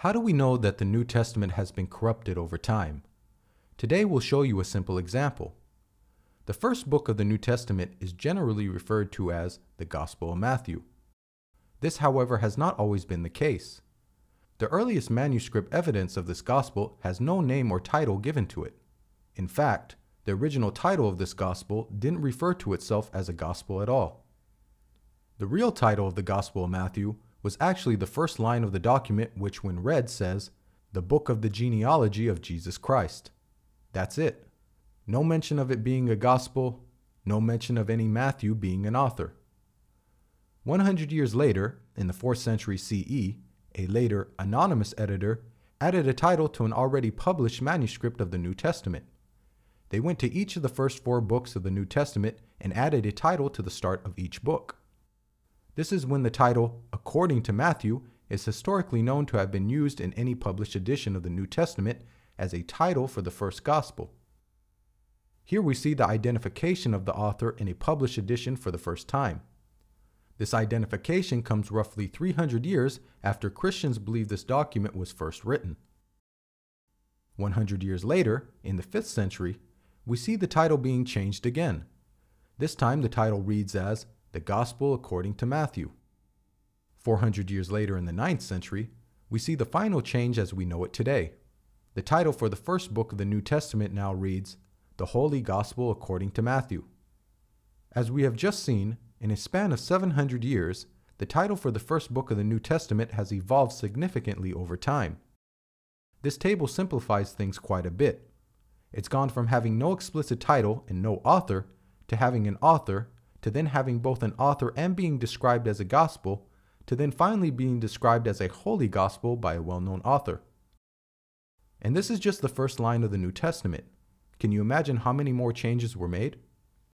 How do we know that the New Testament has been corrupted over time? Today we'll show you a simple example. The first book of the New Testament is generally referred to as the Gospel of Matthew. This, however, has not always been the case. The earliest manuscript evidence of this gospel has no name or title given to it. In fact, the original title of this gospel didn't refer to itself as a gospel at all. The real title of the Gospel of Matthew was actually the first line of the document, which when read says, "The Book of the Genealogy of Jesus Christ." That's it. No mention of it being a gospel, no mention of any Matthew being an author. 100 years later, in the 4th century CE, a later anonymous editor added a title to an already published manuscript of the New Testament. They went to each of the first 4 books of the New Testament and added a title to the start of each book. This is when the title, according to Matthew, is historically known to have been used in any published edition of the New Testament as a title for the first gospel. Here we see the identification of the author in a published edition for the first time. This identification comes roughly 300 years after Christians believe this document was first written. 100 years later, in the 5th century, we see the title being changed again. This time the title reads as the Gospel according to Matthew. 400 years later in the 9th century, we see the final change as we know it today. The title for the first book of the New Testament now reads, The Holy Gospel according to Matthew. As we have just seen, in a span of 700 years, the title for the first book of the New Testament has evolved significantly over time. This table simplifies things quite a bit. It's gone from having no explicit title and no author to having an author, to then having both an author and being described as a gospel, to then finally being described as a holy gospel by a well-known author. And this is just the first line of the New Testament. Can you imagine how many more changes were made?